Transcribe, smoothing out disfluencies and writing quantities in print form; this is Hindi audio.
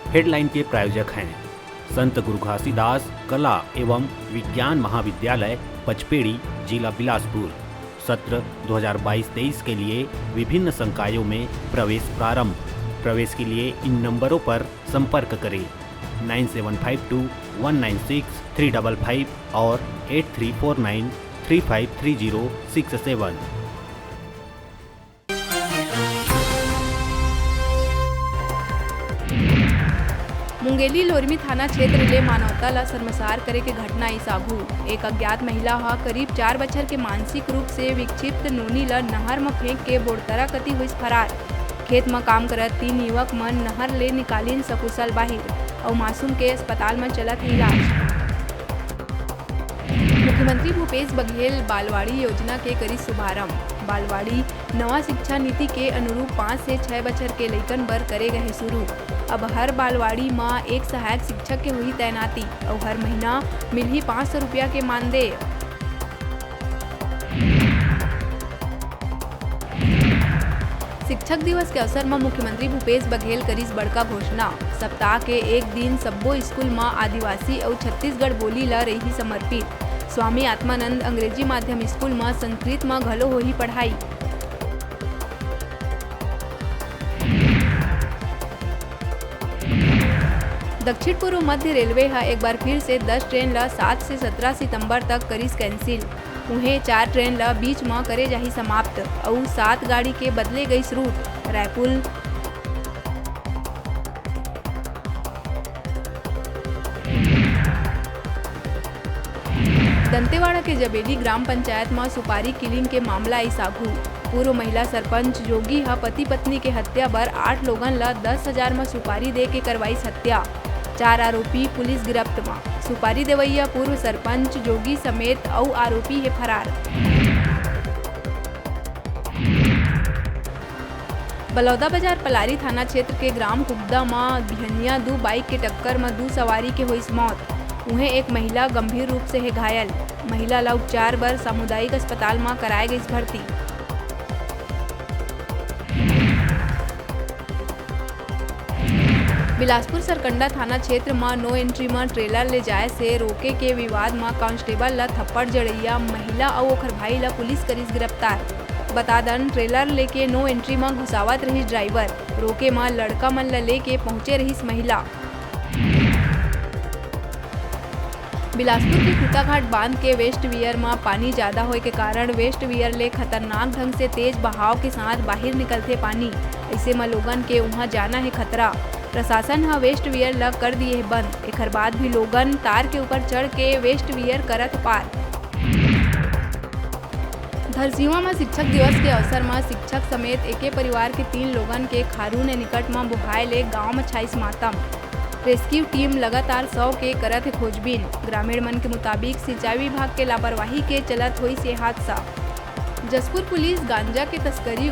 हेडलाइन के प्रायोजक हैं संत गुरु घासीदास कला एवं विज्ञान महाविद्यालय पचपेड़ी, जिला बिलासपुर। सत्र 2022-23 के लिए विभिन्न संकायों में प्रवेश प्रारंभ। प्रवेश के लिए इन नंबरों पर संपर्क करें 9752196355 और 8349353067। मुंगेली लोरमी थाना क्षेत्र ले मानवता ला शर्मसार करे के घटना इस आघू। एक अज्ञात महिला हा करीब 4 बछर के मानसिक रूप से विक्षिप्त नोनी ला नहर में फेंक के बोड़तरा कती हुई फरार। खेत में काम करत 3 युवक मन नहर ले निकालिन सकुशल बाहिर और मासूम के अस्पताल में चलत इलाज। मुख्यमंत्री भूपेश बघेल बालवाड़ी योजना के करी शुभारंभ। बालवाड़ी नवा शिक्षा नीति के अनुरूप 5 से 6 बछर के लइकन बर करे गए शुरू। अब हर बालवाड़ी में एक सहायक शिक्षक के हुई तैनाती और हर महीना मिलही 500 रुपया के मानदेय। शिक्षक दिवस के अवसर में मुख्यमंत्री भूपेश बघेल करीस बड़का घोषणा। सप्ताह के एक दिन सब्बो स्कूल में आदिवासी और छत्तीसगढ़ बोली ला रही समर्पित। स्वामी आत्मानंद अंग्रेजी माध्यम स्कूल में संस्कृत में घलो होही पढ़ाई। दक्षिण पूर्व मध्य रेलवे हा एक बार फिर से 10 ट्रेन ला 7 से 17 सितंबर तक करीस कैंसिल। उन्हें 4 ट्रेन ला बीच में करे जाही समाप्त और 7 गाड़ी के बदले गई रूट। रायपुर दंतेवाड़ा के जबेली ग्राम पंचायत में सुपारी किलिंग के मामला इस आघू। पूर्व महिला सरपंच जोगी हा पति पत्नी के हत्या बर 8 लोगन ला 10,000 में सुपारी दे के करवाईस हत्या। 4 आरोपी पुलिस गिरफ्त में। सुपारी देवैया पूर्व सरपंच जोगी समेत और आरोपी है फरार। बलौदा बाजार पलारी थाना क्षेत्र के ग्राम कुगदा में बिहनिया 2 बाइक के टक्कर में 2 सवारी के हुई मौत। उन्हें एक महिला गंभीर रूप से है घायल। महिला ला उपचार बर सामुदायिक अस्पताल में कराए गई भर्ती। बिलासपुर सरकंडा थाना क्षेत्र में नो एंट्री में ट्रेलर ले जाए से रोके के विवाद में कांस्टेबल ला थप्पड़ जड़ैया महिला और ओखर भाई ला पुलिस करीस गिरफ्तार। बता दन ट्रेलर लेके नो एंट्री में घुसावत रही ड्राइवर। रोके में लड़का मन ला लेके पहुंचे रही महिला। बिलासपुर के कुताघाट बांध के वेस्ट वियर में पानी ज्यादा होए के कारण वेस्ट वियर ले खतरनाक ढंग से तेज बहाव के साथ बाहर निकलते पानी। ऐसे में लोगन के वहां जाना है खतरा। प्रशासन हा वेस्ट वियर ला कर दिए है बंद। एकर बाद भी लोगन तार के ऊपर चढ़ के वेस्ट वियर करत पार। धरसीवा में शिक्षक दिवस के अवसर में शिक्षक समेत एके परिवार के 3 लोगन के खारू ने निकट में बुहाए ले गाँव में छाइस मातम। रेस्क्यू टीम लगातार 100 के करत है खोजबीन। ग्रामीण मन के मुताबिक सिंचाई विभाग के लापरवाही के चलत हुई से हादसा। जसपुर पुलिस गांजा के तस्करी